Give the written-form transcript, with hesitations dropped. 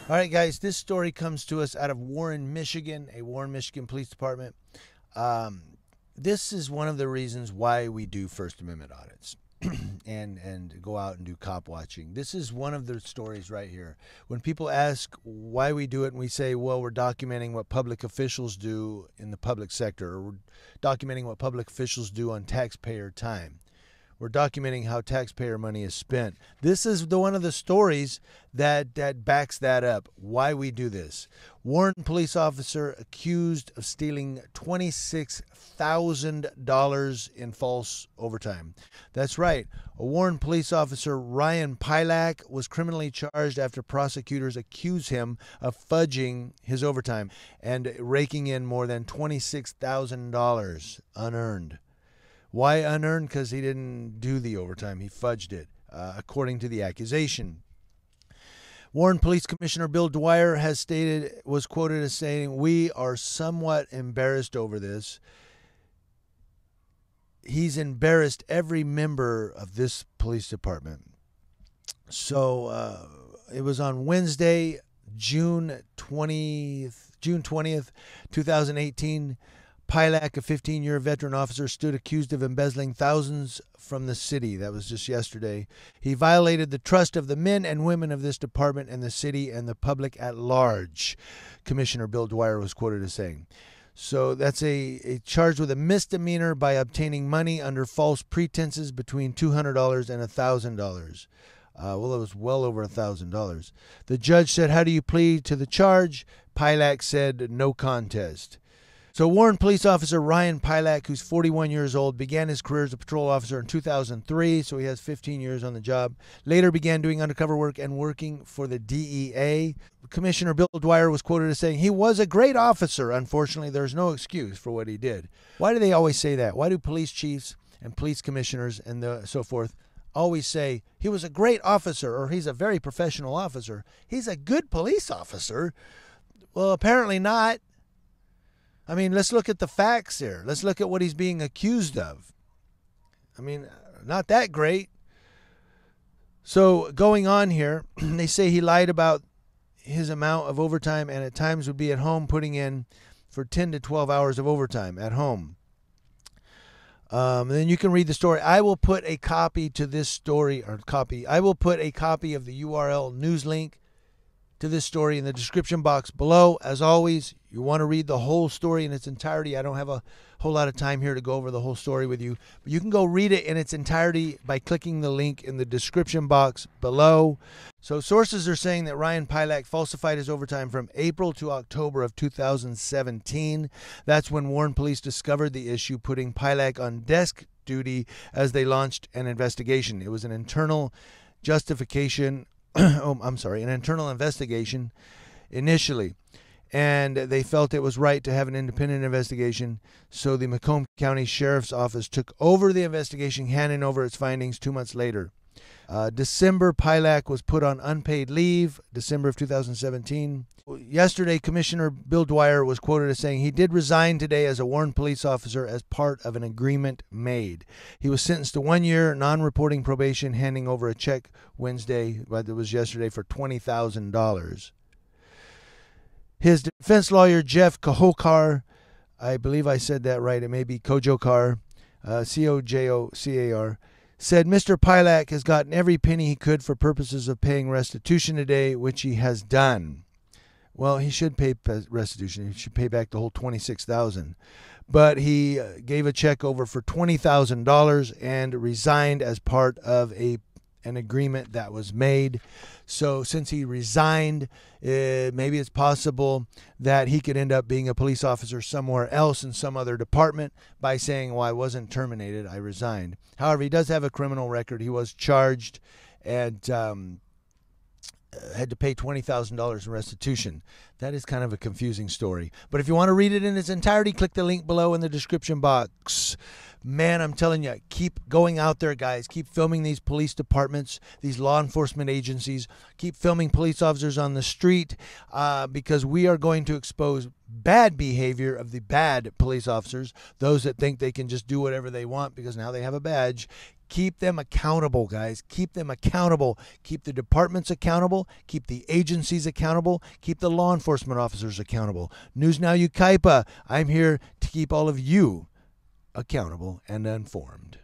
All right, guys, this story comes to us out of Warren, Michigan, a Warren, Michigan Police Department. Um, this is one of the reasons why we do First Amendment audits and go out and do cop watching. This is one of the stories right here. When people ask why we do it, and we say, well, we're documenting what public officials do in the public sector, or we're documenting what public officials do on taxpayer time. We're documenting how taxpayer money is spent. This is one of the stories that backs that up. Why we do this. Warren police officer accused of stealing $26,000 in false overtime. That's right. A Warren police officer, Ryan Pilak, was criminally charged after prosecutors accused him of fudging his overtime and raking in more than $26,000 unearned. Why unearned? Because he didn't do the overtime. He fudged it, according to the accusation. Warren Police Commissioner Bill Dwyer was quoted as saying, "We are somewhat embarrassed over this." He's embarrassed every member of this police department. So it was on Wednesday, June 20th, 2018. Pilak, a 15-year veteran officer, stood accused of embezzling thousands from the city. That was just yesterday. He violated the trust of the men and women of this department and the city and the public at large, Commissioner Bill Dwyer was quoted as saying. So that's a charge with a misdemeanor by obtaining money under false pretenses between $200 and $1,000. Well, it was well over $1,000. The judge said, "How do you plead to the charge?" Pilak said, "No contest." So Warren police officer Ryan Pilak, who's 41 years old, began his career as a patrol officer in 2003, so he has 15 years on the job. Later began doing undercover work and working for the DEA. Commissioner Bill Dwyer was quoted as saying, "He was a great officer. Unfortunately, there's no excuse for what he did." Why do they always say that? Why do police chiefs and police commissioners and so forth always say, "He was a great officer," or "He's a very professional officer"? He's a good police officer. Well, apparently not. I mean, let's look at the facts here. Let's look at what he's being accused of. I mean, not that great. So going on here, they say he lied about his amount of overtime and at times would be at home putting in for 10 to 12 hours of overtime at home. Then you can read the story. I will put a copy to this story, I will put a copy of the URL news link to this story in the description box below. As always, you want to read the whole story in its entirety. I don't have a whole lot of time here to go over the whole story with you, but you can go read it in its entirety by clicking the link in the description box below. So sources are saying that Ryan Pilak falsified his overtime from April to October of 2017. That's when Warren Police discovered the issue, putting Pilak on desk duty as they launched an investigation. It was an internal justification an internal investigation initially, and they felt it was right to have an independent investigation. So the Macomb County Sheriff's Office took over the investigation, handing over its findings 2 months later. December, Pilak was put on unpaid leave, December of 2017. Yesterday, Commissioner Bill Dwyer was quoted as saying he did resign today as a Warren police officer as part of an agreement made. He was sentenced to 1 year non-reporting probation, handing over a check Wednesday, but it was yesterday, for $20,000. His defense lawyer, Jeff Kohokar, I believe I said that right, it may be Kojokar, Cojocar, said Mr. Pilak has gotten every penny he could for purposes of paying restitution today, which he has done. Well, he should pay restitution. He should pay back the whole $26,000. But he gave a check over for $20,000 and resigned as part of an agreement that was made. So since he resigned, maybe it's possible that he could end up being a police officer somewhere else in some other department by saying, well, I wasn't terminated, I resigned. However, he does have a criminal record. He was charged and had to pay $20,000 in restitution. That is kind of a confusing story. But if you want to read it in its entirety, click the link below in the description box. Man, I'm telling you, keep going out there, guys. Keep filming these police departments, these law enforcement agencies. Keep filming police officers on the street because we are going to expose bad behavior of the bad police officers, those that think they can just do whatever they want because now they have a badge. Keep them accountable, guys. Keep them accountable. Keep the departments accountable. Keep the agencies accountable. Keep the law enforcement officers accountable. News Now Yucaipa, I'm here to keep all of you accountable and informed.